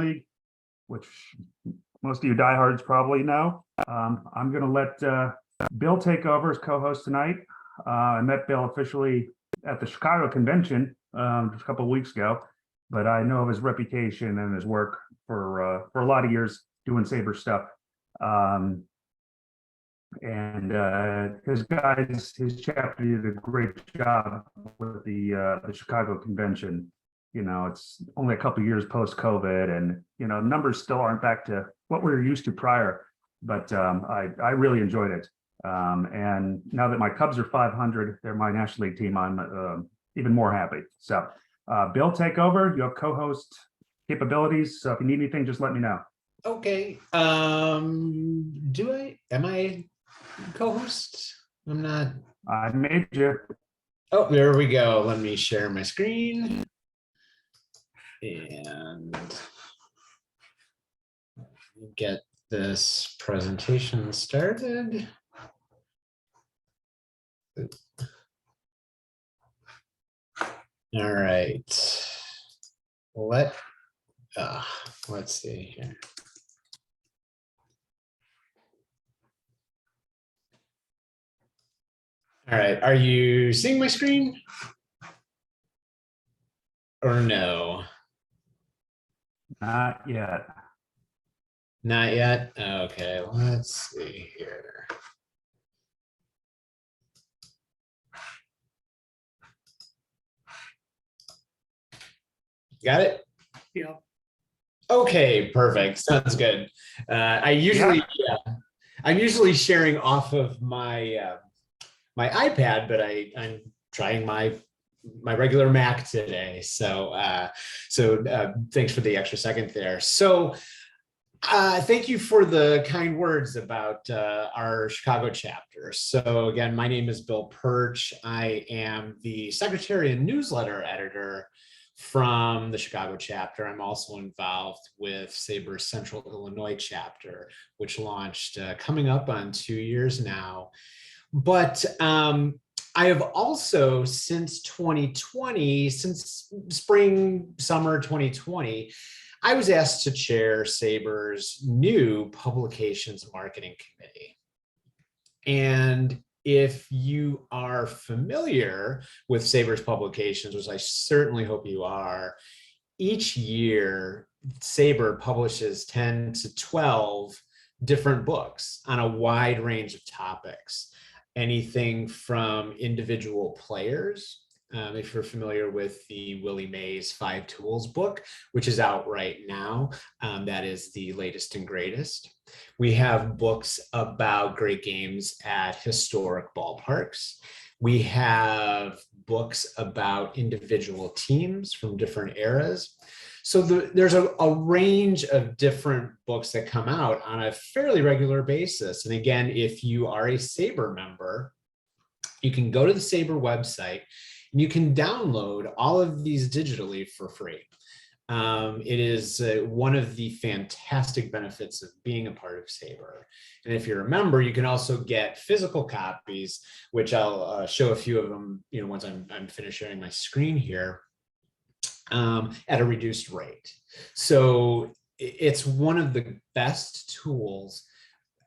League, which most of you diehards probably know. I'm going to let Bill take over as co-host tonight. I met Bill officially at the Chicago convention just a couple of weeks ago, but I know of his reputation and his work for a lot of years doing SABR stuff. His chapter did a great job with the Chicago convention. You know, it's only a couple of years post-COVID, and numbers still aren't back to what we were used to prior. But I really enjoyed it. And now that my Cubs are 500, they're my National League team. I'm even more happy. So, Bill, take over. You have co-host capabilities. So if you need anything, just let me know. Okay. Am I co-host? I'm not. I made you. Oh, there we go. Let me share my screen. And get this presentation started. All right. Let's see here. All right, are you seeing my screen? Or no? Not yet. Not yet? Okay, let's see here. Got it? Yeah. Okay, perfect. Sounds good. I'm usually sharing off of my my iPad, but I'm trying my regular Mac today. So thanks for the extra second there. So thank you for the kind words about our Chicago chapter. So again, my name is Bill Pearch. I am the secretary and newsletter editor from the Chicago chapter. I'm also involved with SABR's Central Illinois chapter, which launched coming up on 2 years now. But I have also, since 2020, since summer 2020, I was asked to chair SABR's new publications marketing committee. And if you are familiar with SABR's publications, which I certainly hope you are, each year SABR publishes 10 to 12 different books on a wide range of topics. Anything from individual players, if you're familiar with the Willie Mays 5 Tools book, which is out right now, that is the latest and greatest. We have books about great games at historic ballparks. We have books about individual teams from different eras. So there's a range of different books that come out on a fairly regular basis. And again, if you are a SABR member, you can go to the SABR website and you can download all of these digitally for free. It is one of the fantastic benefits of being a part of SABR. And if you're a member, you can also get physical copies, which I'll show a few of them, once I'm finished sharing my screen here, at a reduced rate. So it's one of the best tools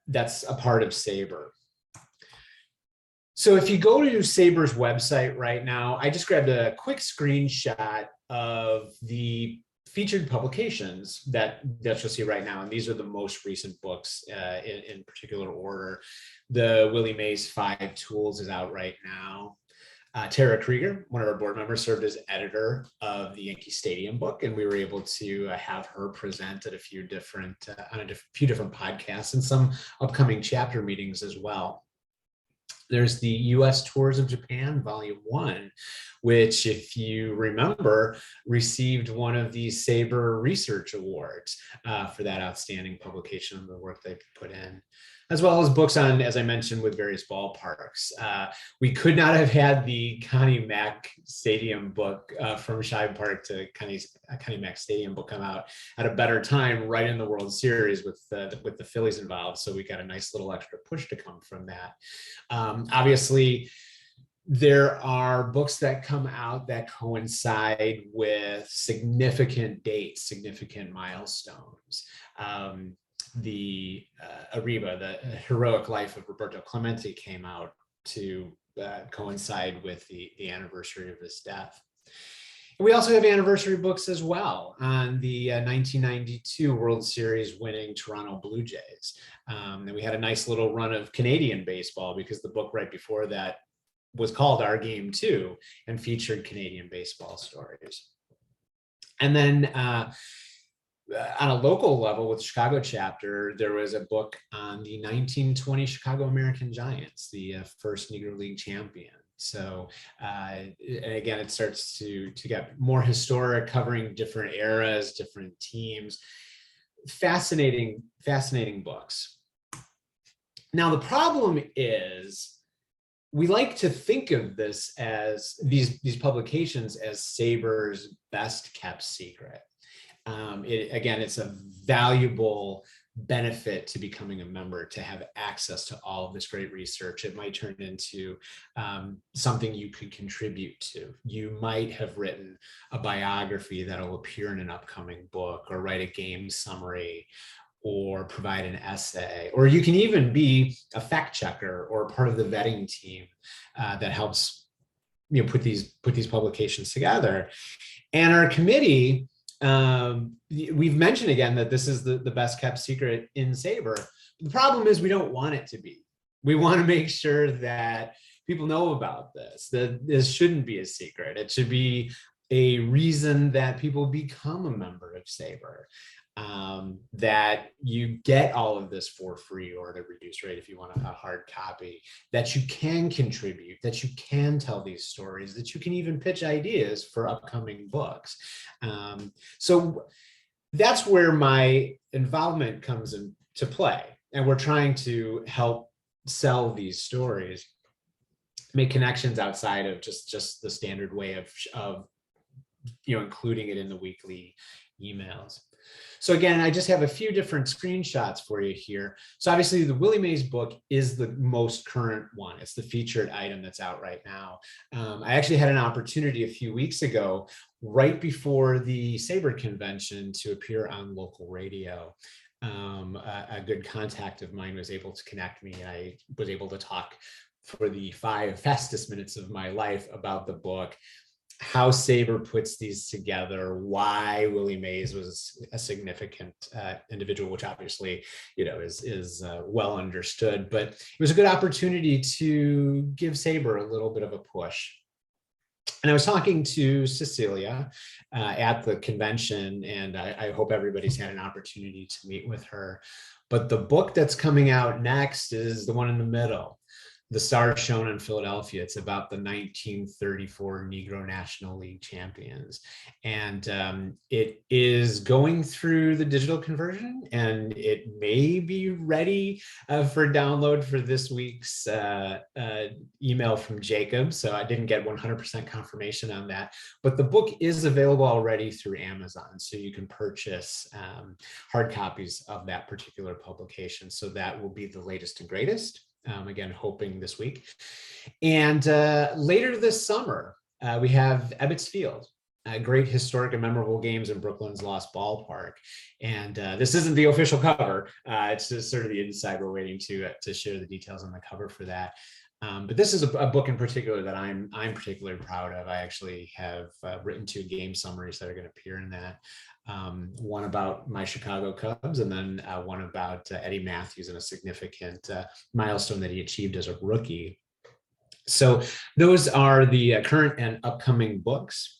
that's a part of SABR. So if you go to SABR's website right now, I just grabbed a quick screenshot of the featured publications that you'll see right now. And these are the most recent books in particular order. The Willie Mays 5 Tools is out right now. Tara Krieger, one of our board members, served as editor of the Yankee Stadium book, and we were able to have her present at a few different podcasts and some upcoming chapter meetings as well. There's the U.S. Tours of Japan, Volume 1, which, if you remember, received one of the SABR Research Awards for that outstanding publication of the work they've put in, as well as books on, as I mentioned, with various ballparks. We could not have had the Connie Mack Stadium book from Shibe Park to Connie Mack Stadium book come out at a better time, right in the World Series with the Phillies involved. So we got a nice little extra push to come from that. Obviously, there are books that come out that coincide with significant dates, significant milestones. The Arriba, the heroic life of Roberto Clemente, came out to coincide with the anniversary of his death. And we also have anniversary books as well on the 1992 World Series winning Toronto Blue Jays. And we had a nice little run of Canadian baseball because the book right before that was called Our Game Too and featured Canadian baseball stories. And then on a local level with Chicago chapter, there was a book on the 1920 Chicago American Giants, the first Negro League champion. So and again, it starts to get more historic, covering different eras, different teams. Fascinating books. Now, the problem is we like to think of this as these publications as SABR's best kept secret. Again, it's a valuable benefit to becoming a member to have access to all of this great research. It might turn into something you could contribute to. You might have written a biography that'll appear in an upcoming book, or write a game summary, or provide an essay, or you can even be a fact checker or part of the vetting team that helps put these publications together. And our committee, we've mentioned again that this is the best kept secret in SABR. The problem is we don't want it to be. We want to make sure that people know about this, that this shouldn't be a secret. It should be a reason that people become a member of SABR. That you get all of this for free or at a reduced rate if you want a hard copy, that you can contribute, that you can tell these stories, that you can even pitch ideas for upcoming books. So that's where my involvement comes into play. And we're trying to help sell these stories, make connections outside of just the standard way of including it in the weekly emails. So again, I just have a few different screenshots for you here. So obviously the Willie Mays book is the most current one. It's the featured item that's out right now. I actually had an opportunity a few weeks ago, right before the SABR convention, to appear on local radio. A good contact of mine was able to connect me, and I was able to talk for the 5 fastest minutes of my life about the book, how SABR puts these together, why Willie Mays was a significant individual, which obviously, is well understood. But it was a good opportunity to give SABR a little bit of a push. And I was talking to Cecilia at the convention, and I hope everybody's had an opportunity to meet with her. But the book that's coming out next is the one in the middle, The Stars Shone in Philadelphia. It's about the 1934 Negro National League champions. And it is going through the digital conversion, and it may be ready for download for this week's email from Jacob. So I didn't get 100% confirmation on that, but the book is available already through Amazon. So you can purchase hard copies of that particular publication. So that will be the latest and greatest. Again, hoping this week. And later this summer, we have Ebbets Field, great historic and memorable games in Brooklyn's Lost Ballpark. And this isn't the official cover. It's just sort of the inside. We're waiting to share the details on the cover for that. But this is a book in particular that I'm particularly proud of. I actually have written 2 game summaries that are going to appear in that. One about my Chicago Cubs, and then one about Eddie Matthews and a significant milestone that he achieved as a rookie. So those are the current and upcoming books.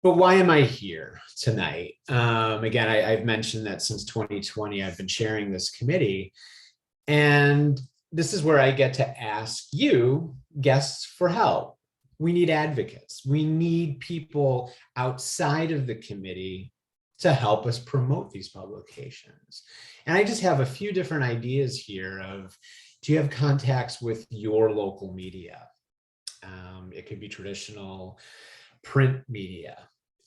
But why am I here tonight? Again, I've mentioned that since 2020, I've been chairing this committee, and this is where I get to ask you, guests, for help. We need advocates. We need people outside of the committee to help us promote these publications. And I just have a few different ideas here of, do you have contacts with your local media? It could be traditional print media.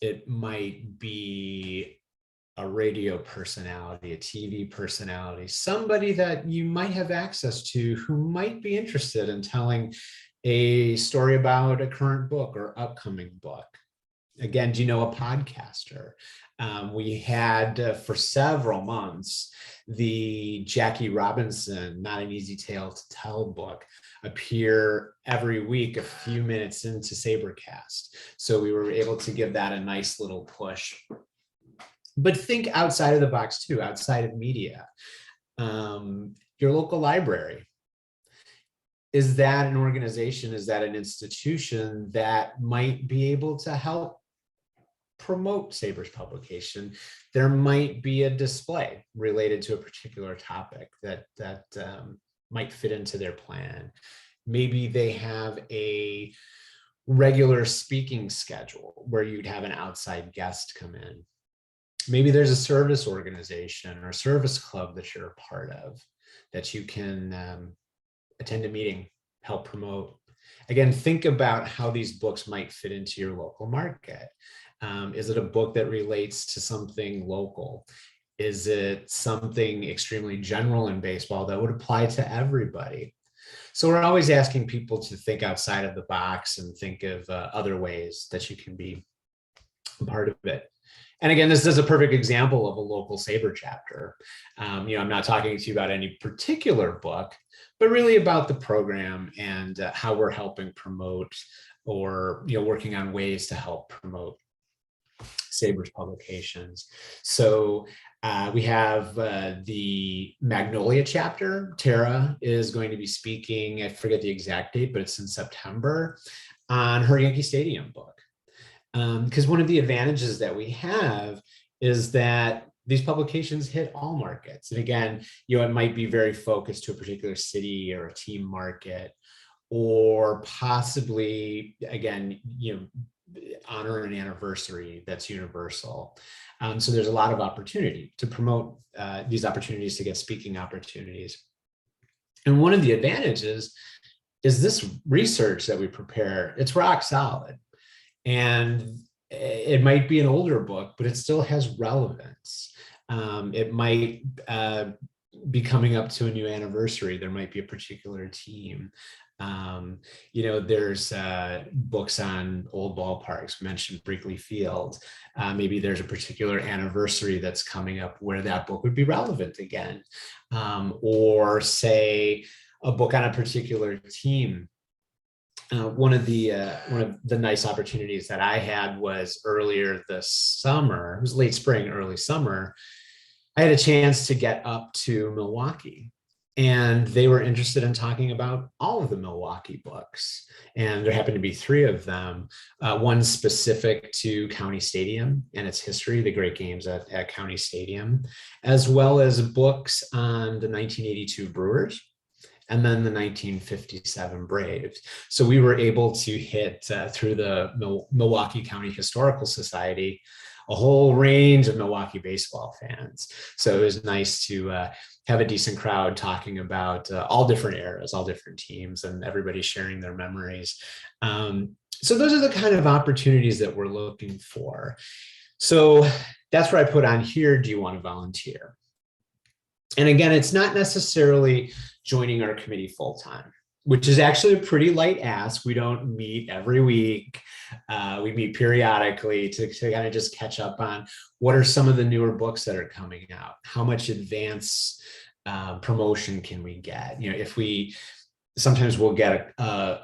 It might be a radio personality, a TV personality, somebody that you might have access to who might be interested in telling a story about a current book or upcoming book. Again, do you know a podcaster? We had for several months the Jackie Robinson Not an Easy Tale to Tell book appear every week a few minutes into SABRcast. So we were able to give that a nice little push. But think outside of the box too, outside of media. Your local library. Is that an organization? Is that an institution that might be able to help promote SABR's publication? There might be a display related to a particular topic that might fit into their plan. Maybe they have a regular speaking schedule where you'd have an outside guest come in. Maybe there's a service organization or service club that you're a part of that you can attend a meeting, help promote. Again, think about how these books might fit into your local market. Is it a book that relates to something local? Is it something extremely general in baseball that would apply to everybody? So we're always asking people to think outside of the box and think of other ways that you can be a part of it. And again, this is a perfect example of a local SABR chapter. I'm not talking to you about any particular book, but really about the program and how we're helping promote or working on ways to help promote SABR's publications. So we have the Magnolia chapter. Tara is going to be speaking, I forget the exact date, but it's in September, on her Yankee Stadium book. Because one of the advantages that we have is that these publications hit all markets. And again, it might be very focused to a particular city or a team market, or possibly, again, honor an anniversary that's universal. So there's a lot of opportunity to promote these opportunities to get speaking opportunities. And one of the advantages is this research that we prepare, it's rock solid. And it might be an older book, but it still has relevance. It might be coming up to a new anniversary. There might be a particular team. There's books on old ballparks. We mentioned Wrigley Field. Maybe there's a particular anniversary that's coming up where that book would be relevant again. Or say a book on a particular team. One of the nice opportunities that I had was earlier this summer. It was late spring, early summer. I had a chance to get up to Milwaukee, and they were interested in talking about all of the Milwaukee books. And there happened to be 3 of them, one specific to County Stadium and its history, the great games at County Stadium, as well as books on the 1982 Brewers and then the 1957 Braves. So we were able to hit through the Milwaukee County Historical Society a whole range of Milwaukee baseball fans. So it was nice to have a decent crowd talking about all different eras, all different teams, and everybody sharing their memories. So those are the kind of opportunities that we're looking for. So that's where I put on here, do you want to volunteer? And again, it's not necessarily joining our committee full-time, which is actually a pretty light ask. We don't meet every week. We meet periodically to kind of just catch up on what are some of the newer books that are coming out. How much advance promotion can we get? Sometimes we'll get a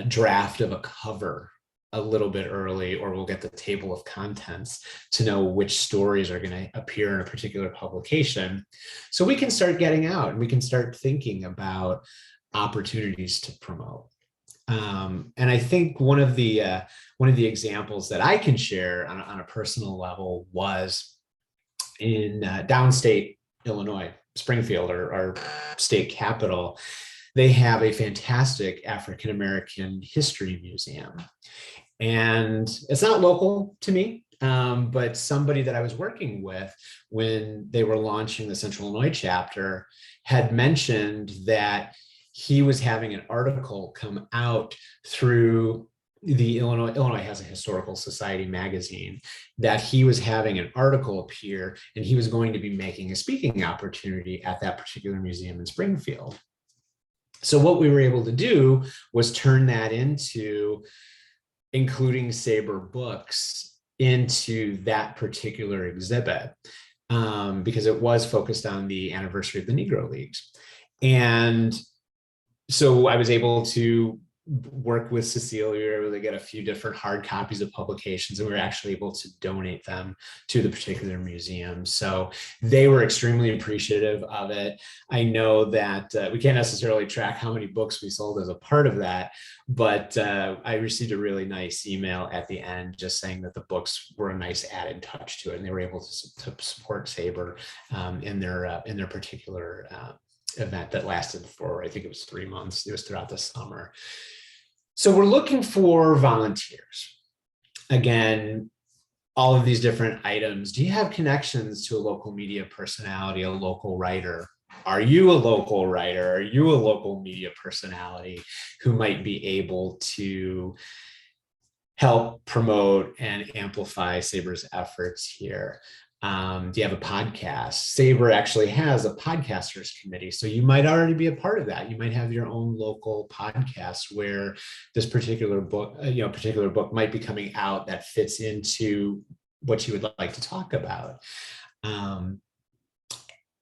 draft of a cover a little bit early, or we'll get the table of contents to know which stories are going to appear in a particular publication. So we can start getting out and we can start thinking about opportunities to promote. And I think one of the examples that I can share on a personal level was in downstate Illinois, Springfield, or our state capital. They have a fantastic African-American history museum. And it's not local to me, but somebody that I was working with when they were launching the Central Illinois chapter had mentioned that he was having an article come out through the Illinois has a historical society magazine, that he was having an article appear and he was going to be making a speaking opportunity at that particular museum in Springfield. So what we were able to do was turn that into including SABR books into that particular exhibit, because it was focused on the anniversary of the Negro Leagues. And so I was able to work with Cecile. We were able to get a few different hard copies of publications, and we were actually able to donate them to the particular museum. So they were extremely appreciative of it. I know that we can't necessarily track how many books we sold as a part of that, but I received a really nice email at the end just saying that the books were a nice added touch to it, and they were able to support SABR in their particular event that lasted for, I think it was 3 months. It was throughout the summer. So we're looking for volunteers. Again, all of these different items. Do you have connections to a local media personality, a local writer? Are you a local writer? Are you a local media personality who might be able to help promote and amplify SABR's efforts here? Do you have a podcast? SABR actually has a podcasters committee, so you might already be a part of that. You might have your own local podcast where this particular book, particular book might be coming out that fits into what you would like to talk about.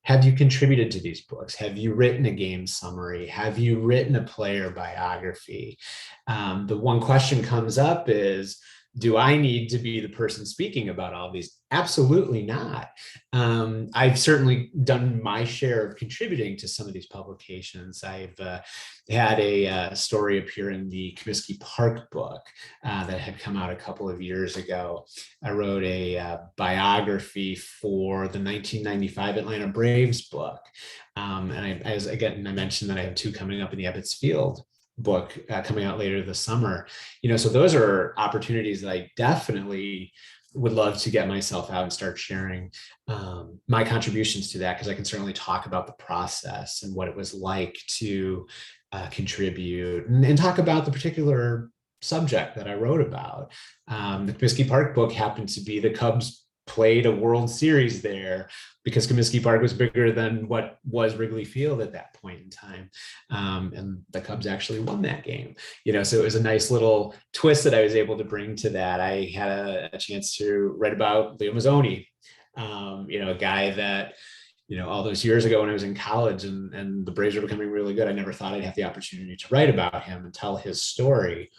Have you contributed to these books? Have you written a game summary? Have you written a player biography? The one question comes up is, do I need to be the person speaking about all these? Absolutely not. I've certainly done my share of contributing to some of these publications. I've had a story appear in the Comiskey Park book that had come out a couple of years ago. I wrote a biography for the 1995 Atlanta Braves book. And I mentioned that I have 2 coming up in the Ebbets Field book coming out later this summer. So those are opportunities that I definitely would love to get myself out and start sharing my contributions to that, because I can certainly talk about the process and what it was like to contribute and talk about the particular subject that I wrote about. The Comiskey Park book happened to be the Cubs played a World Series there because Comiskey Park was bigger than what was Wrigley Field at that point in time. And the Cubs actually won that game, so it was a nice little twist that I was able to bring to that. I had a chance to write about Leo Mazzoni, a guy that, all those years ago when I was in college and the Braves were becoming really good, I never thought I'd have the opportunity to write about him and tell his story.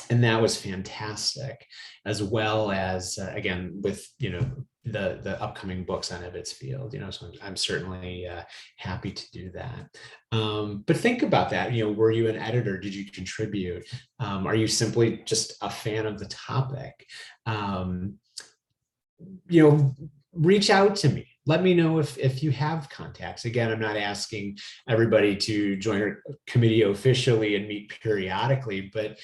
And that was fantastic, as well as, again, with, the upcoming books on Ebbets Field, so I'm certainly happy to do that. But think about that, were you an editor? Did you contribute? Are you simply just a fan of the topic? Reach out to me. Let me know if you have contacts. Again, I'm not asking everybody to join our committee officially and meet periodically, but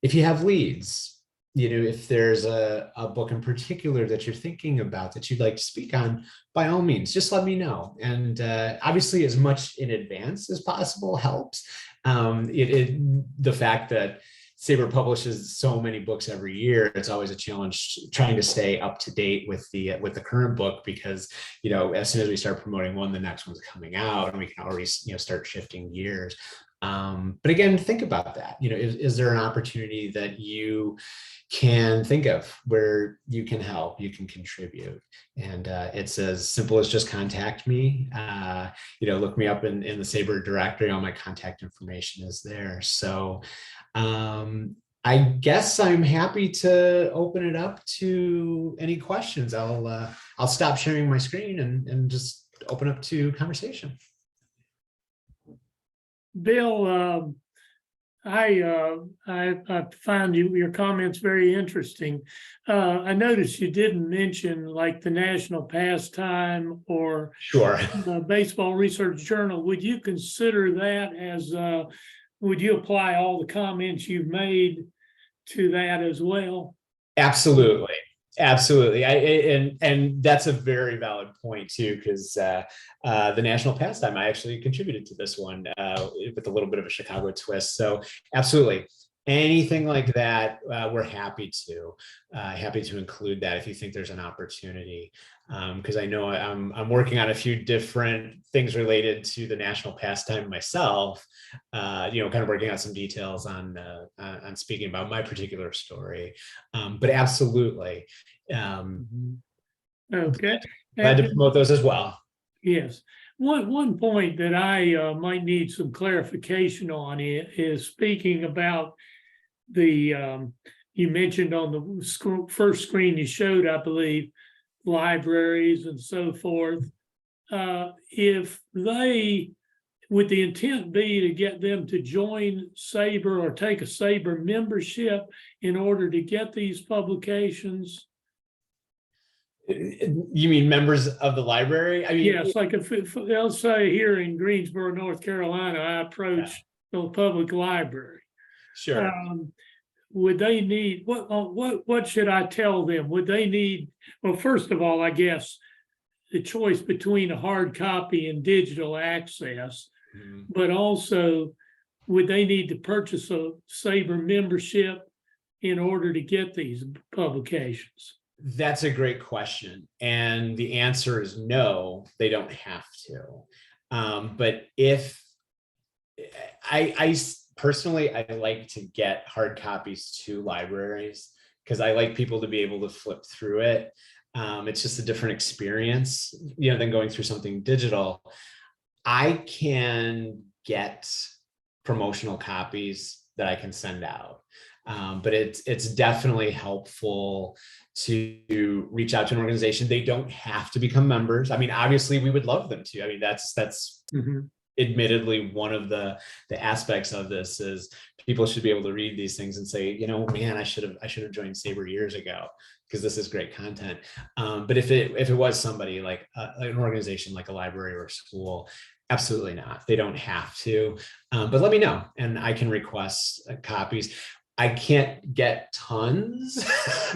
if you have leads, if there's a book in particular that you're thinking about that you'd like to speak on, by all means, just let me know. And obviously, as much in advance as possible helps. The fact that SABR publishes so many books every year, it's always a challenge trying to stay up to date with the current book, because as soon as we start promoting one, the next one's coming out, and we can already start shifting gears. But again, think about that. Is there an opportunity that you can think of where you can help, you can contribute? And it's as simple as just contact me. Look me up in the SABR directory. All my contact information is there. So I guess I'm happy to open it up to any questions. I'll stop sharing my screen and just open up to conversation. Bill, I find your comments very interesting. I noticed you didn't mention like the National Pastime or Sure. Baseball Research Journal. Would you consider that as, would you apply all the comments you've made to that as well? Absolutely. Absolutely. And that's a very valid point too, because the National Pastime, I actually contributed to this one with a little bit of a Chicago twist. So absolutely. anything like that, we're happy to include that if you think there's an opportunity. Because I know I'm working on a few different things related to the national pastime myself. Kind of working out some details on speaking about my particular story. But absolutely, Okay. glad to promote those as well. Yes. One point that I might need some clarification on is speaking about the you mentioned on the first screen you showed, I believe, libraries and so forth. If they, would the intent be to get them to join SABR or take a SABR membership in order to get these publications? You mean members of the library? I mean, Yes, like if they'll say here in Greensboro, North Carolina, I approached the public library. sure. Would they need, what should I tell them? Would they need, well, first of all, I guess the choice between a hard copy and digital access, but also would they need to purchase a SABR membership in order to get these publications? That's a great question. And the answer is no, they don't have to. But if I personally, I like to get hard copies to libraries because I like people to be able to flip through it. It's just a different experience, than going through something digital. I can get promotional copies that I can send out. But it's definitely helpful to reach out to an organization. They don't have to become members. I mean, obviously we would love them to. I mean, that's admittedly one of the aspects of this is people should be able to read these things and say, man, I should have joined SABR years ago because this is great content. But if it was somebody like an organization like a library or a school, absolutely not. They don't have to. But let me know and I can request copies. I can't get tons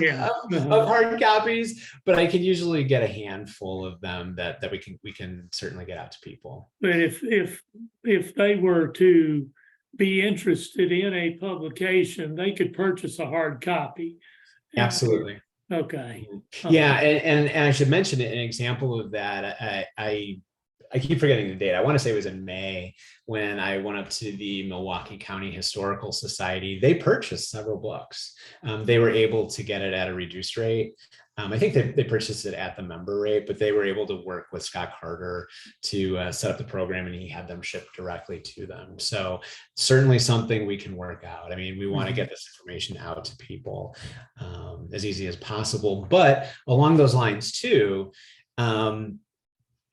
of hard copies, but I can usually get a handful of them that we can certainly get out to people. But if they were to be interested in a publication, they could purchase a hard copy. Absolutely. Okay. Yeah, and I should mention an example of that. I keep forgetting the date. I want to say it was in May when I went up to the Milwaukee County Historical Society. They purchased several books. They were able to get it at a reduced rate. I think they purchased it at the member rate, but they were able to work with Scott Carter to set up the program and he had them shipped directly to them. So certainly something we can work out. I mean, we want to get this information out to people as easy as possible. But along those lines too,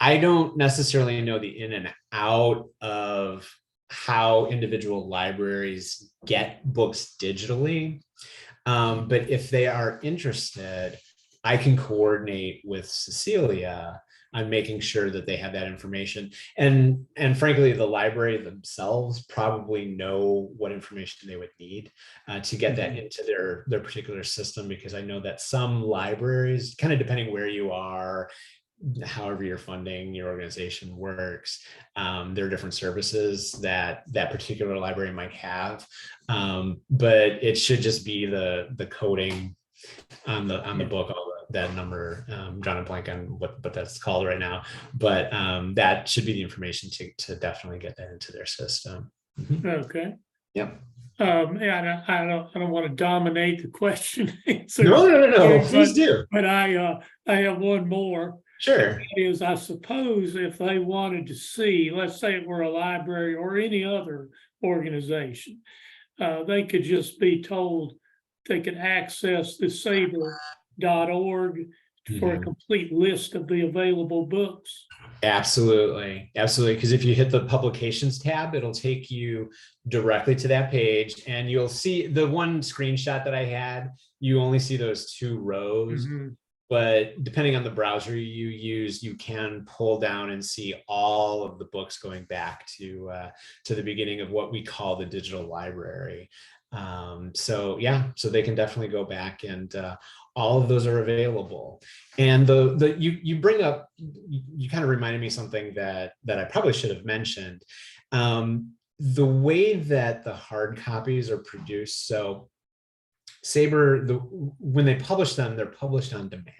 I don't necessarily know the in and out of how individual libraries get books digitally. But if they are interested, I can coordinate with Cecilia on making sure that they have that information. And frankly, the library themselves probably know what information they would need to get that into their particular system, because I know that some libraries, kind of depending where you are, however your funding, your organization works, there are different services that particular library might have, but it should just be the coding on the book, all that number, drawing a blank on what that's called right now, but that should be the information to definitely get that into their system. Okay. Yep. Yeah, I don't want to dominate the question. No, please do. But I have one more. Sure. Is I suppose if they wanted to see, let's say it were a library or any other organization, they could just be told they could access the SABR.org for a complete list of the available books. Absolutely. Because if you hit the publications tab, it'll take you directly to that page and you'll see the one screenshot that I had, you only see those two rows. But depending on the browser you use, you can pull down and see all of the books going back to the beginning of what we call the digital library. So they can definitely go back and all of those are available. And you bring up, you kind of reminded me something that I probably should have mentioned. the way that the hard copies are produced, so SABR, when they publish them, they're published on demand.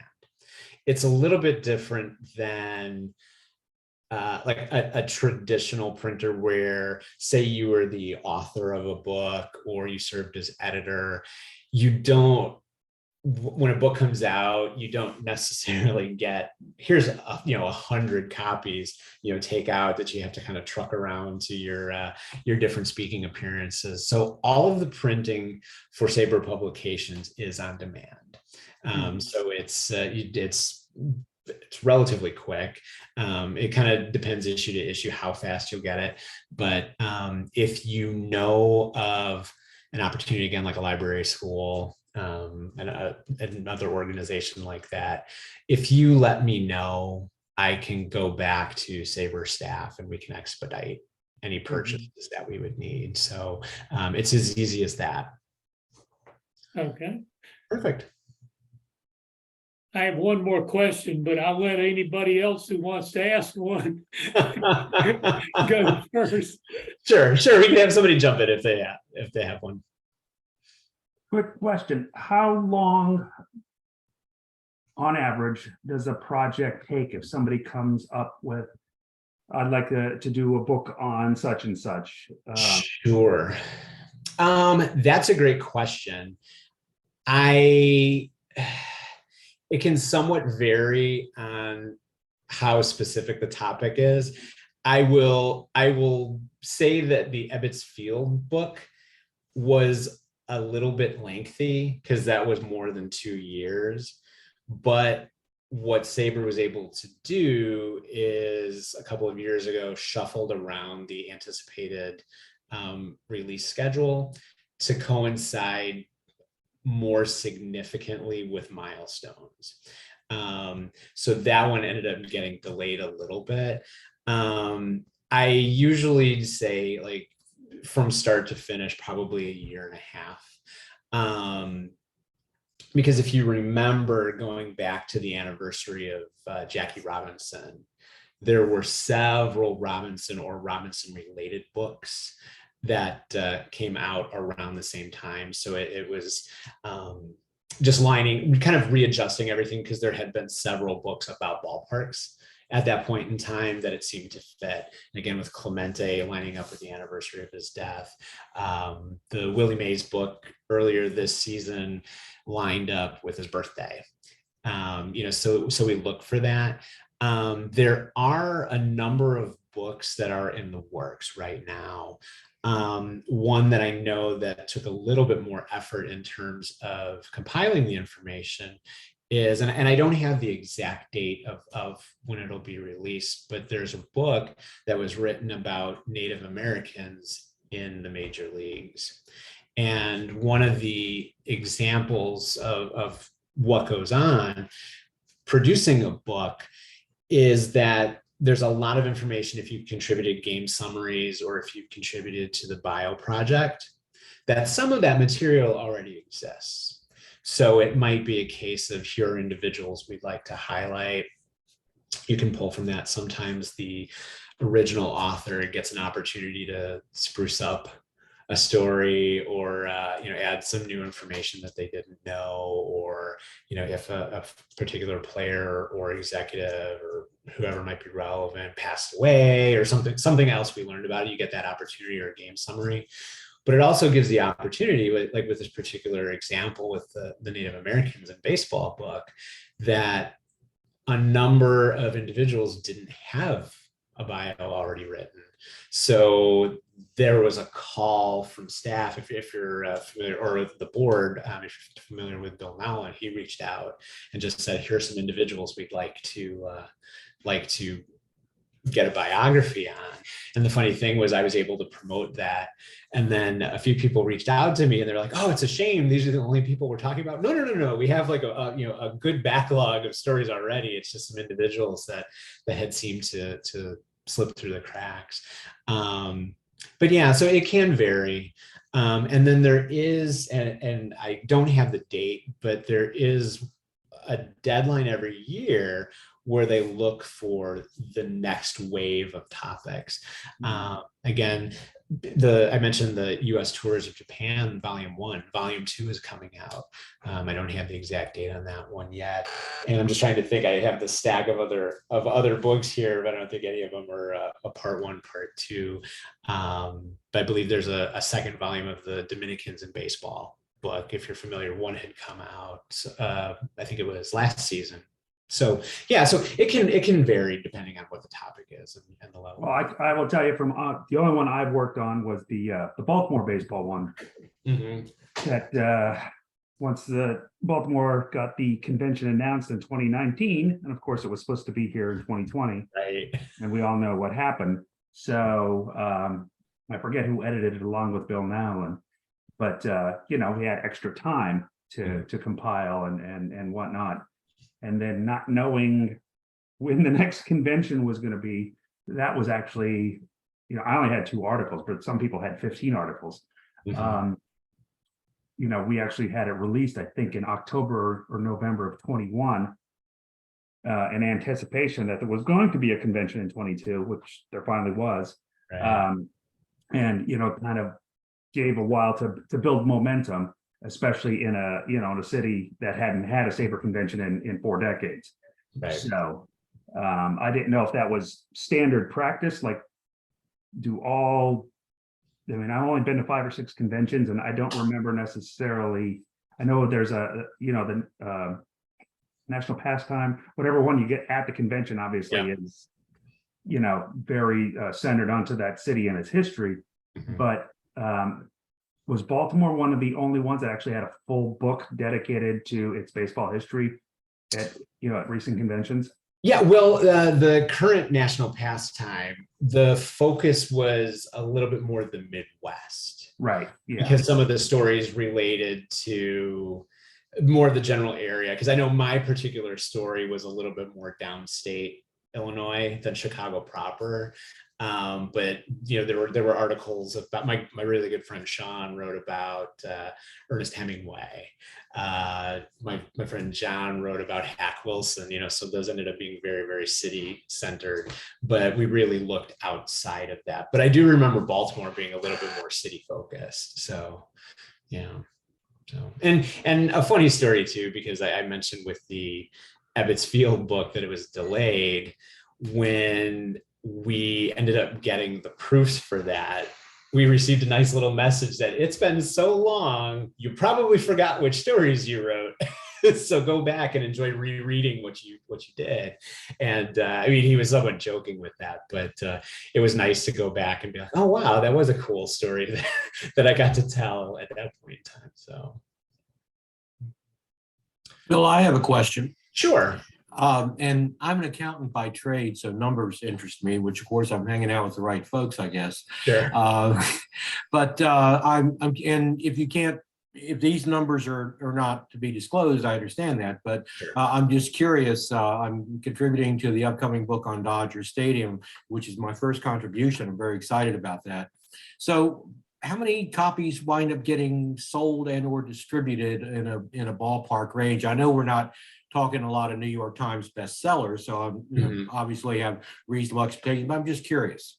It's a little bit different than like a traditional printer where, say, you were the author of a book or you served as editor. You don't, when a book comes out, you don't necessarily get, here's 100 copies, take out that you have to kind of truck around to your different speaking appearances. So all of the printing for SABR publications is on demand. So it's relatively quick. It kind of depends issue to issue how fast you'll get it. But if you know of an opportunity, again, like a library school, and another organization like that, if you let me know, I can go back to SABR staff and we can expedite any purchases that we would need. So it's as easy as that. Okay. Perfect. I have one more question, but I'll let anybody else who wants to ask one go first. Sure. We can have somebody jump in if they have one. Quick question, how long on average does a project take if somebody comes up with, I'd like to do a book on such and such? Sure. That's a great question. It can somewhat vary on how specific the topic is. I will say that the Ebbets Field book was a little bit lengthy because that was more than 2 years. But what SABR was able to do is, a couple of years ago, shuffled around the anticipated release schedule to coincide more significantly with milestones. So that one ended up getting delayed a little bit. I usually say, like, from start to finish, probably 1.5 years. Because if you remember, going back to the anniversary of Jackie Robinson, there were several Robinson or Robinson related books that came out around the same time. So it was just kind of readjusting everything, because there had been several books about ballparks at that point in time that it seemed to fit. And again, with Clemente lining up with the anniversary of his death, the Willie Mays book earlier this season lined up with his birthday. So we look for that. There are a number of books that are in the works right now. One that I know that took a little bit more effort in terms of compiling the information is, and I don't have the exact date of when it'll be released, but there's a book that was written about Native Americans in the major leagues. And one of the examples of what goes on producing a book is that there's a lot of information, if you've contributed game summaries or if you've contributed to the bio project, that some of that material already exists. So it might be a case of, here are individuals we'd like to highlight. You can pull from that. Sometimes the original author gets an opportunity to spruce up a story, or add some new information that they didn't know, or if a particular player or executive or whoever might be relevant passed away, or something else we learned about it, you get that opportunity, or a game summary. But it also gives the opportunity, like with this particular example with the Native Americans in baseball book, that a number of individuals didn't have a bio already written. So there was a call from staff, if you're familiar, or the board, if you're familiar with Bill Nowlin, he reached out and just said, here's some individuals we'd like to get a biography on. And the funny thing was, I was able to promote that. And then a few people reached out to me and they're like, oh, it's a shame these are the only people we're talking about. No. We have like a good backlog of stories already. It's just some individuals that had seemed to slip through the cracks. But yeah, so it can vary. And then there is, and I don't have the date, but there is a deadline every year where they look for the next wave of topics. Again, I mentioned the U.S. Tours of Japan, Volume 1. Volume 2 is coming out. I don't have the exact date on that one yet, and I'm just trying to think. I have the stack of other books here, but I don't think any of them are a Part 1, Part 2. But I believe there's a second volume of the Dominicans in Baseball book. If you're familiar, one had come out. I think it was last season. So yeah, so it can vary depending on what the topic is and the level. Well, I will tell you from the only one I've worked on was the Baltimore baseball one. That once the Baltimore got the convention announced in 2019, and of course it was supposed to be here in 2020, right? And we all know what happened. So I forget who edited it along with Bill Nowlin, but we had extra time to compile and whatnot. And then not knowing when the next convention was going to be, that was actually, I only had 2 articles, but some people had 15 articles. We actually had it released, I think, in October or November of 21, in anticipation that there was going to be a convention in 22, which there finally was. Right. And, kind of gave a while to build momentum, especially in a city that hadn't had a SABR convention in 4 decades. Right. So I didn't know if that was standard practice. Like, I've only been to 5 or 6 conventions, and I don't remember necessarily. I know there's the national pastime, whatever one you get at the convention, obviously is, very centered onto that city and its history. But was Baltimore one of the only ones that actually had a full book dedicated to its baseball history at recent conventions? Yeah, well, the current national pastime, the focus was a little bit more the Midwest. Right. Yeah. Because some of the stories related to more of the general area. Because I know my particular story was a little bit more downstate Illinois than Chicago proper. But there were articles about my really good friend Sean wrote about Ernest Hemingway. My friend John wrote about Hack Wilson. So those ended up being very, very city centered. But we really looked outside of that. But I do remember Baltimore being a little bit more city focused. So So and a funny story too, because I mentioned with the Ebbets Field book that it was delayed. When we ended up getting the proofs for that, we received a nice little message that it's been so long, you probably forgot which stories you wrote. So go back and enjoy rereading what you did. And he was somewhat joking with that, but it was nice to go back and be like, oh wow, that was a cool story that I got to tell at that point in time. So Bill, I have a question. Sure. And I'm an accountant by trade, so numbers interest me, which of course I'm hanging out with the right folks, I guess. Sure. But and if these numbers are not to be disclosed, I understand that, but Sure. I'm just curious. I'm contributing to the upcoming book on Dodger Stadium, which is my first contribution. I'm very excited about that. So how many copies wind up getting sold and or distributed in a ballpark range? I know we're not talking a lot of New York Times bestsellers, so I'm obviously have reasonable expectations, but I'm just curious.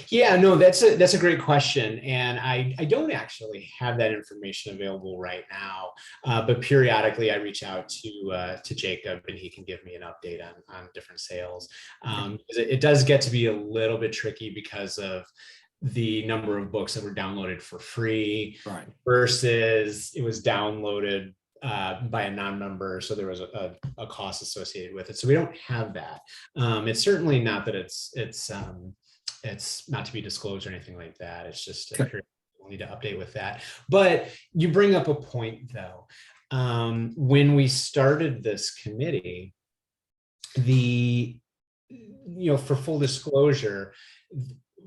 Yeah, no, that's a great question. And I don't actually have that information available right now, but periodically I reach out to Jacob and he can give me an update on different sales. It does get to be a little bit tricky because of the number of books that were downloaded for free versus it was downloaded by a non-member, so there was a cost associated with it. So we don't have that. It's certainly not that it's not to be disclosed or anything like that. It's just we'll need to update with that. But you bring up a point though. When we started this committee, for full disclosure,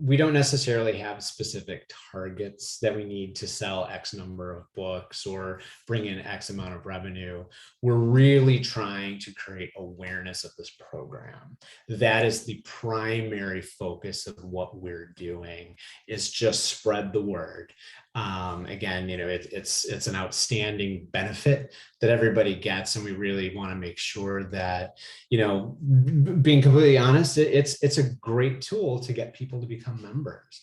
we don't necessarily have specific targets that we need to sell X number of books or bring in X amount of revenue. We're really trying to create awareness of this program. That is the primary focus of what we're doing, is just spread the word. Again, it's an outstanding benefit that everybody gets, and we really want to make sure that, being completely honest, it's a great tool to get people to become members.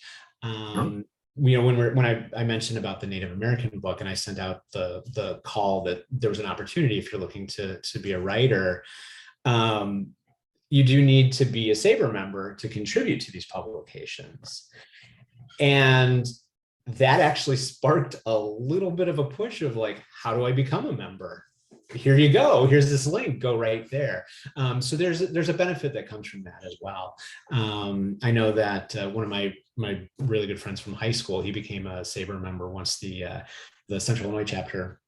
When I mentioned about the Native American book, and I sent out the call that there was an opportunity if you're looking to be a writer, you do need to be a SABR member to contribute to these publications. And that actually sparked a little bit of a push of like, how do I become a member? Here you go. Here's this link. Go right there. So there's a benefit that comes from that as well. I know that one of my really good friends from high school, he became a SABR member once the Central Illinois chapter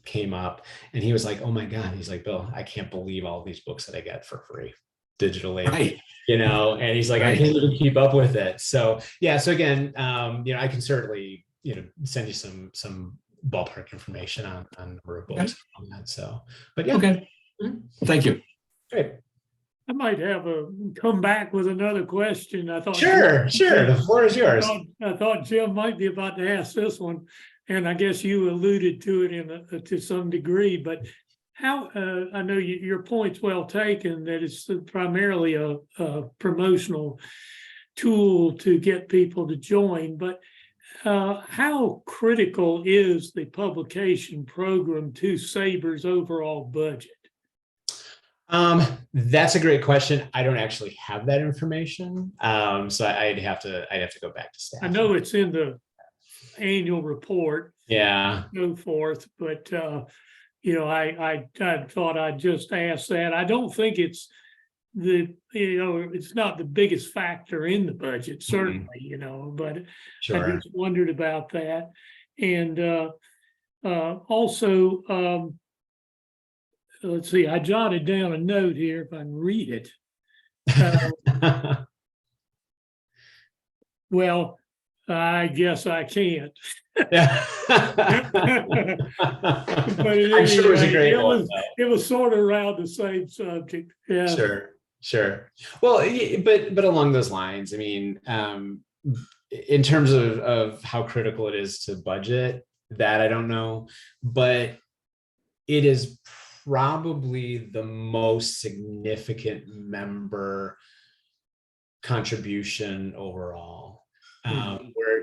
came up, and he was like, "Oh my God!" He's like, "Bill, I can't believe all these books that I get for free digitally." Right. And he's like, Right. I can't even keep up with it. So yeah. So again, I can certainly send you some ballpark information on number of books on that. So, but yeah. Okay. Thank you. Great. I might come back with another question. I thought. Sure. The floor is yours. I thought Jim might be about to ask this one, and I guess you alluded to it to some degree. But how? I know your point's well taken that it's primarily a promotional tool to get people to join, but how critical is the publication program to SABR's overall budget? That's a great question. I don't actually have that information. So I'd have to go back to staff. I know it's in the annual report. Yeah. So forth, but I thought I'd just ask that. I don't think it's it's not the biggest factor in the budget, certainly, but Sure. I just wondered about that. And also, let's see, I jotted down a note here if I can read it. Well, I guess I can't. Yeah. But I'm sure it was a great one. It was sort of around the same subject. Yeah. Sure. Well, but along those lines, I mean, in terms of how critical it is to budget, that I don't know, but it is probably the most significant member contribution overall. Where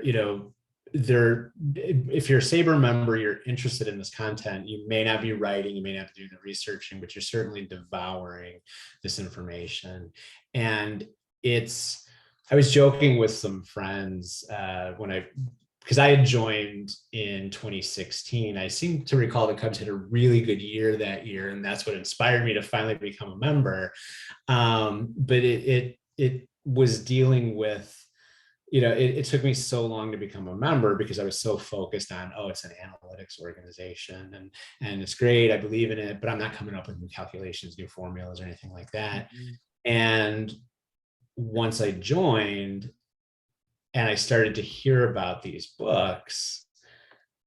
if you're a SABR member, you're interested in this content, you may not be writing, you may not be doing the researching, but you're certainly devouring this information. And I was joking with some friends because I had joined in 2016. I seem to recall the Cubs had a really good year that year, and that's what inspired me to finally become a member. But it was dealing with, it took me so long to become a member because I was so focused on, it's an analytics organization and it's great, I believe in it, but I'm not coming up with new calculations, new formulas, or anything like that. Mm-hmm. And once I joined and I started to hear about these books,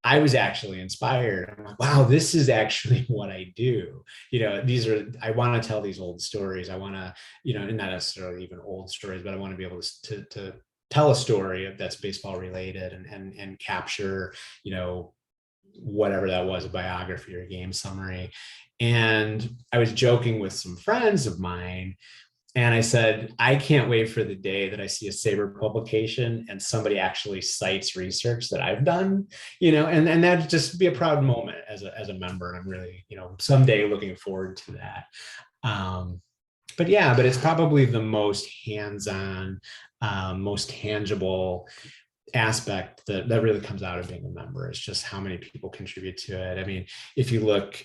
I was actually inspired. I'm like, wow, this is actually what I do. I want to tell these old stories. I want to, and not necessarily even old stories, but I want to be able to tell a story that's baseball related and capture, whatever that was, a biography or a game summary. And I was joking with some friends of mine, and I said, I can't wait for the day that I see a SABR publication and somebody actually cites research that I've done, and that'd just be a proud moment as a member. I'm really, someday looking forward to that. But it's probably the most hands-on, most tangible aspect that really comes out of being a member. Is just how many people contribute to it. I mean, if you look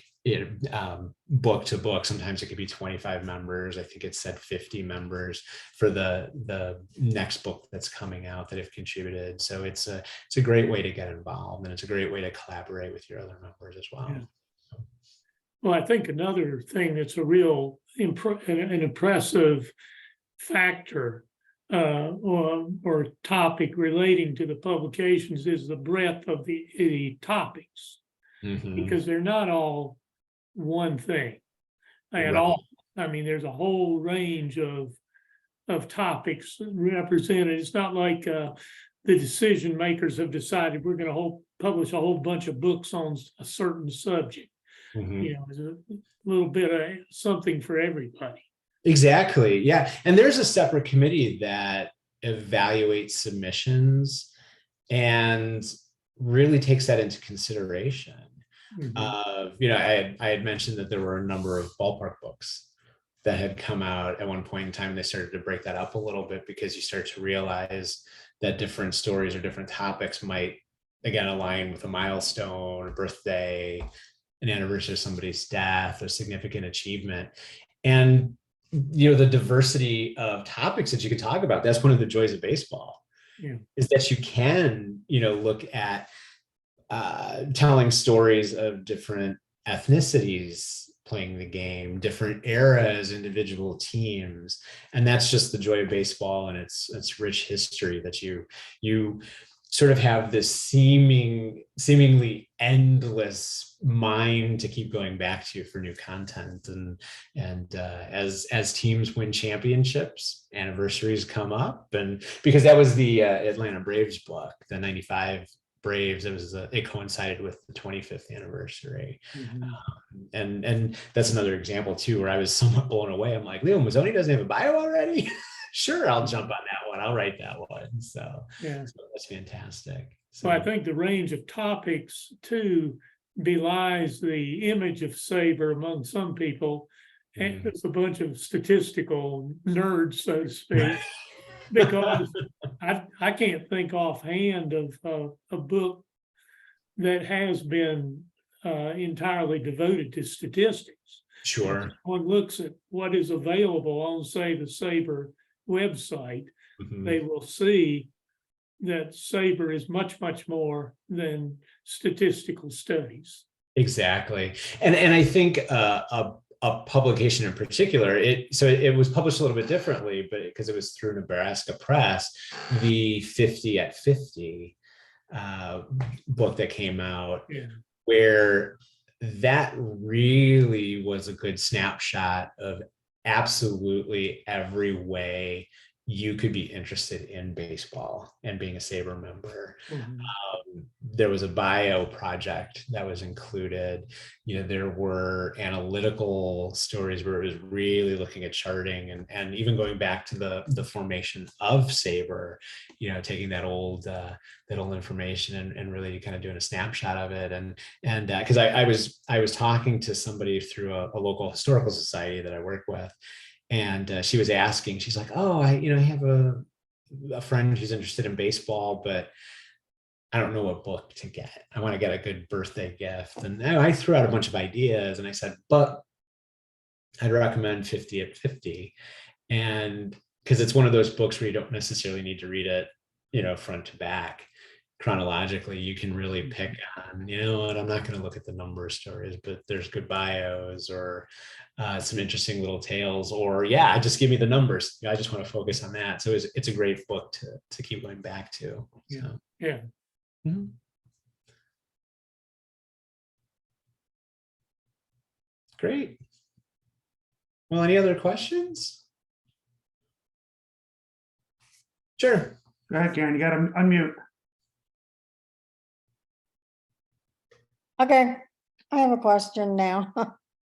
book to book, sometimes it could be 25 members. I think it said 50 members for the next book that's coming out that have contributed. So it's a great way to get involved, and it's a great way to collaborate with your other members as well. Yeah. Well, I think another thing that's a real an impressive factor or topic relating to the publications is the breadth of the topics, because they're not all one thing at all. I mean, there's a whole range of topics represented. It's not like the decision makers have decided we're going to publish a whole bunch of books on a certain subject. Mhm. You know, it's a little bit of something for everybody. Exactly. Yeah. And there's a separate committee that evaluates submissions and really takes that into consideration. Mhm. You know, I had mentioned that there were a number of ballpark books that had come out at one point in time. They started to break that up a little bit because you start to realize that different stories or different topics might, again, align with a milestone, a birthday, an anniversary of somebody's death, or significant achievement. And, you know, the diversity of topics that you can talk about, that's one of the joys of baseball. Yeah. Is that you can, you know, look at telling stories of different ethnicities playing the game, different eras, individual teams, and that's just the joy of baseball and its rich history, that you sort of have this seemingly endless mind to keep going back to for new content. And as teams win championships, anniversaries come up, and because that was the Atlanta Braves book, the 95 Braves, it coincided with the 25th anniversary. Mhm. And that's another example too, where I was somewhat blown away. I'm like, Leo Mazzoni doesn't have a bio already? Sure, I'll jump on that one. I'll write that one. So that's fantastic. So I think the range of topics too belies the image of SABR among some people. And it's a bunch of statistical nerds, so to speak, because I can't think offhand of a book that has been entirely devoted to statistics. sure. If one looks at what is available on, say, the SABR website, Mhm. they will see that SABR is much, much more than statistical studies. Exactly. And I think a publication in particular, it was published a little bit differently, but because it was through Nebraska Press, the 50 at 50 book that came out, Yeah. where that really was a good snapshot of absolutely every way you could be interested in baseball and being a SABR member. Mhm. There was a bio project that was included. You know, there were analytical stories where it was really looking at charting and even going back to the formation of SABR, you know, taking that old information and really kind of doing a snapshot of it. And because I was talking to somebody through a local historical society that I work with, and she was asking, she's like, oh, I have a friend who's interested in baseball, but I don't know what book to get. I want to get a good birthday gift. And I threw out a bunch of ideas, and I said, but I'd recommend 50 at 50. And because it's one of those books where you don't necessarily need to read it, front to back chronologically. You can really pick on, what, I'm not going to look at the number of stories, but there's good bios or some interesting little tales, or just give me the numbers. I just want to focus on that. So it's a great book to keep going back to. So. Yeah. Mm-hmm. Great. Well, any other questions? Sure. Go ahead, Karen, you got to unmute. Okay, I have a question now.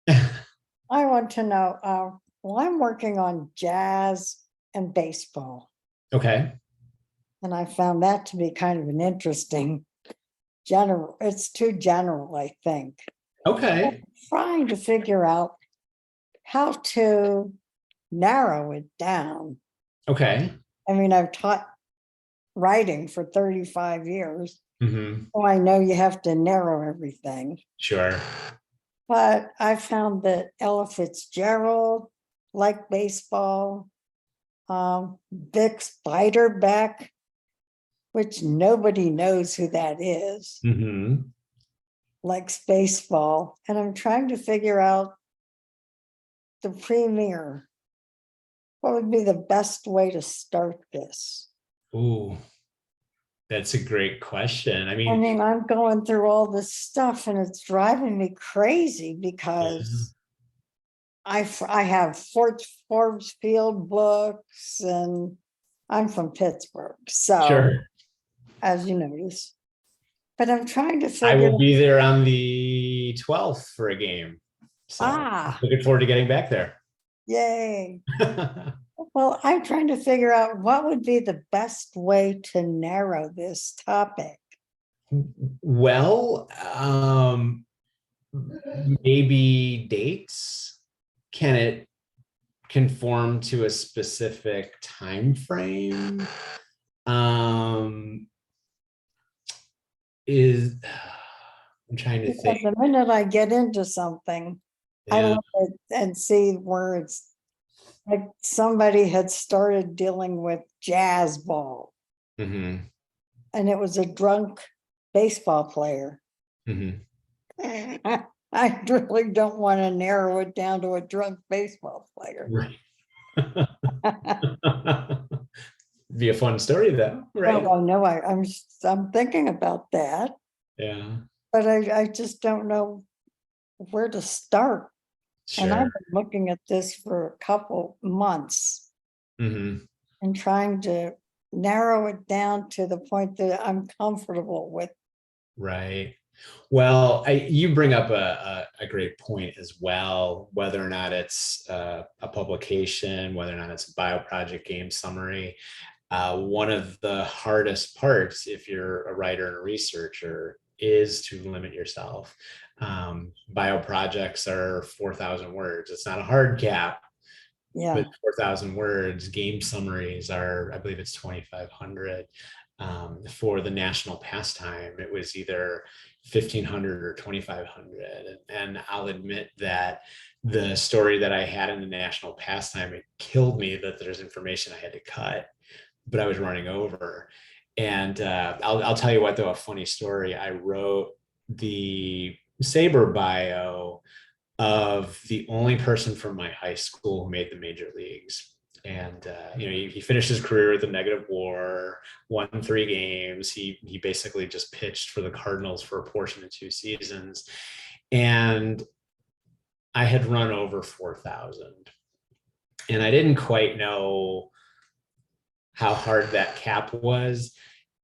I want to know, well, I'm working on jazz and baseball, Okay. and I found that to be kind of an interesting general. It's too general, I think. Okay. I'm trying to figure out how to narrow it down. Okay. I mean, I've taught writing for 35 years. Mm-hmm. So I know you have to narrow everything. Sure. But I found that Ella Fitzgerald liked baseball. Vic Spiderbeck, which nobody knows who that is, Mm-hmm. likes baseball. And I'm trying to figure out the premier. What would be the best way to start this? Ooh, that's a great question. I mean, I'm going through all this stuff and it's driving me crazy because I have Forbes Field books and I'm from Pittsburgh. So sure. as you notice. But I'm trying to I figure, will be there on the 12th for a game. So Ah. looking forward to getting back there. yay. Well, I'm trying to figure out what would be the best way to narrow this topic. Well, maybe dates. Can it conform to a specific time frame? Is I'm trying to Because think. the minute I get into something, I Yeah. look at and see words. Like somebody had started dealing with jazz ball, Mhm, and it was a drunk baseball player. mhm. I really don't want to narrow it down to a drunk baseball player. Right. Be a fun story though, right? Well, I know I'm thinking about that, Yeah, but I just don't know where to start. And I've sure. been looking at this for a couple months Mhm. and trying to narrow it down to the point that I'm comfortable with. Right. Well, you bring up a great point as well, whether or not it's a publication, whether or not it's a bioproject game summary. One of the hardest parts, if you're a writer and a researcher, is to limit yourself. Bioprojects are 4,000 words. It's not a hard cap, Yeah, but 4,000 words. Game summaries are, I believe it's 2,500. For the national pastime, it was either 1,500 or 2,500. And I'll admit that the story that I had in the national pastime, it killed me that there's information I had to cut, but I was running over. And I'll tell you what, though, a funny story. I wrote the SABR bio of the only person from my high school who made the major leagues. And he finished his career with a negative WAR, won 3 games. He basically just pitched for the Cardinals for a portion of 2 seasons. And I had run over 4,000. And I didn't quite know how hard that cap was.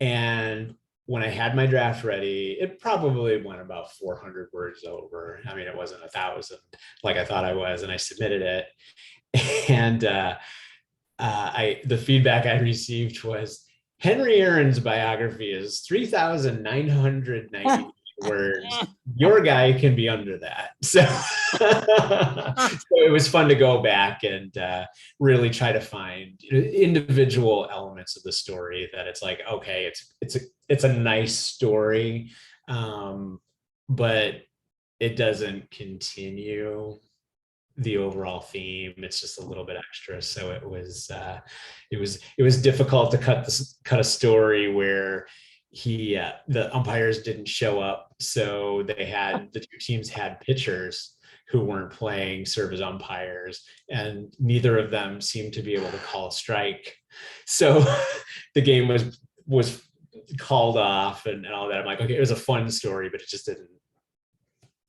And when I had my draft ready, it probably went about 400 words over. I mean, it wasn't 1,000 like I thought I was, and I submitted it. And the feedback I received was, Henry Aaron's biography is 3,990 words. Your guy can be under that. So, so it was fun to go back and really try to find individual elements of the story that it's like, okay, it's a nice story, but it doesn't continue the overall theme. It's just a little bit extra. So it was difficult to cut a story where the umpires didn't show up. So the 2 teams had pitchers who weren't playing serve as umpires, and neither of them seemed to be able to call a strike. So the game was called off and all that. I'm like, okay, it was a fun story, but it just didn't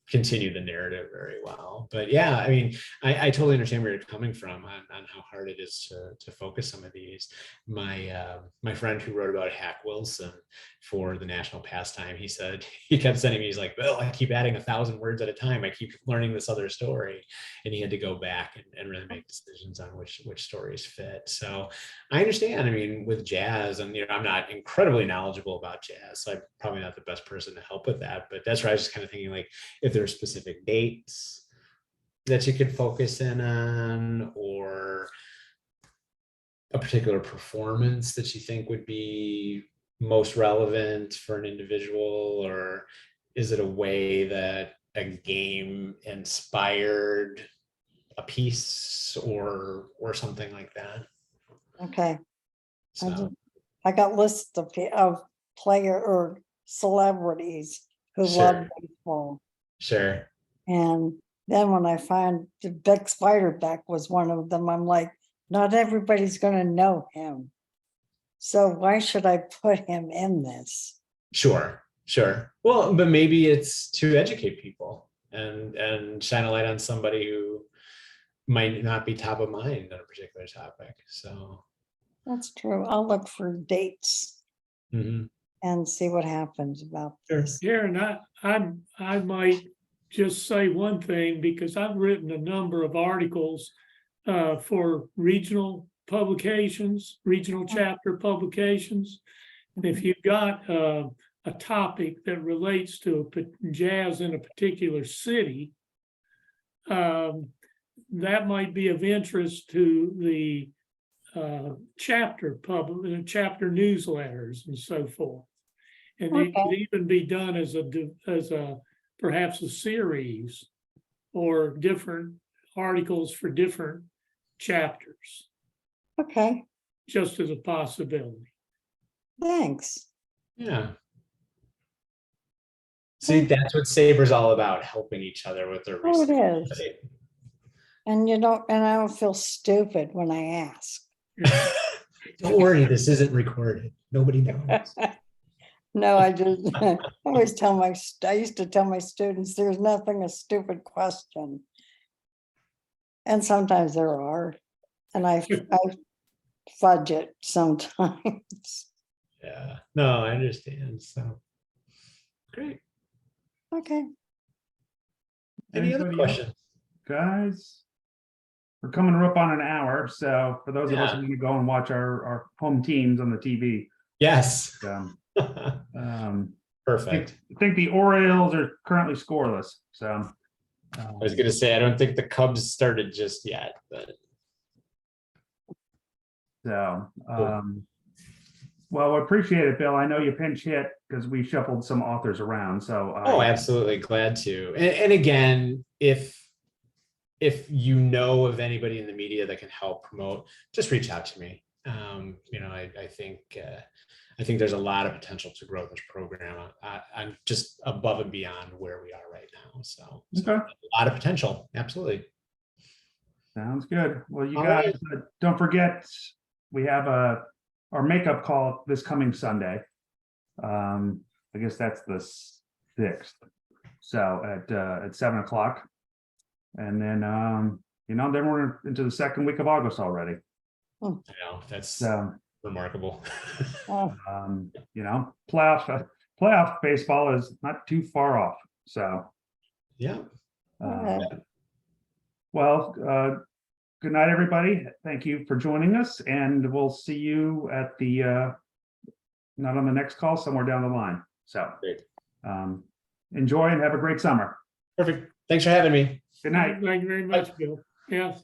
continue the narrative very well. But yeah, I mean, I totally understand where you're coming from on how hard it is to focus some of these. My friend who wrote about Hack Wilson for the national pastime, he kept sending me, he's like, Bill, I keep adding 1,000 words at a time. I keep learning this other story. And he had to go back and really make decisions on which stories fit. So I understand. I mean, with jazz, and I'm not incredibly knowledgeable about jazz, so I'm probably not the best person to help with that. But that's where I was just kind of thinking, like, if there are specific dates that you could focus in on, or a particular performance that you think would be most relevant for an individual, or is it a way that a game inspired a piece or something like that? okay. So I got lists of player or celebrities who love sure, baseball. sure. And then when I find Dick Spiderback was one of them, I'm like, not everybody's going to know him. So why should I put him in this? Sure. Well, but maybe it's to educate people and shine a light on somebody who might not be top of mind on a particular topic. So That's true. I'll look for dates. mhm. and see what happens about this. Karen, I might just say one thing, because I've written a number of articles for regional publications, regional chapter publications. And if you've got a topic that relates to jazz in a particular city, that might be of interest to the chapter newsletters and so forth. And it could even be done as a perhaps a series or different articles for different chapters, Okay, just as a possibility. thanks. Yeah. See, that's what SABR's all about, helping each other with their Oh, it research. is. And I don't feel stupid when I ask. Don't worry, this isn't recorded. Nobody knows. No, I always I used to tell my students, there's nothing a stupid question. And sometimes there are, and I fudge it sometimes. Yeah, no, I understand. So great. Okay, Any other Anybody else? questions? Guys, we're coming up on an hour, so for those of us Yeah. who can go and watch our home teams on the TV, Yes. Perfect. I think the Orioles are currently scoreless, so. I was gonna say, I don't think the Cubs started just yet, but So, well, I appreciate it, Bill. I know you pinch hit because we shuffled some authors around, so. oh, absolutely, glad to. And again, if you know of anybody in the media that can help promote, just reach out to me. I think there's a lot of potential to grow this program. I'm just above and beyond where we are right now. So Okay. a lot of potential. Absolutely. Sounds good. Well, you All guys, don't forget, we have our makeup call this coming Sunday. I guess that's the 6th. So at 7 o'clock. And then, then we're into the second week of August already. I know, that's So, remarkable. playoff baseball is not too far off. So, Yeah. well, good night, everybody. Thank you for joining us, and we'll see you at not on the next call, somewhere down the line. So, Great. enjoy and have a great summer. Perfect. Thanks for having me. Good night. Thank you very much, Bill. Yes.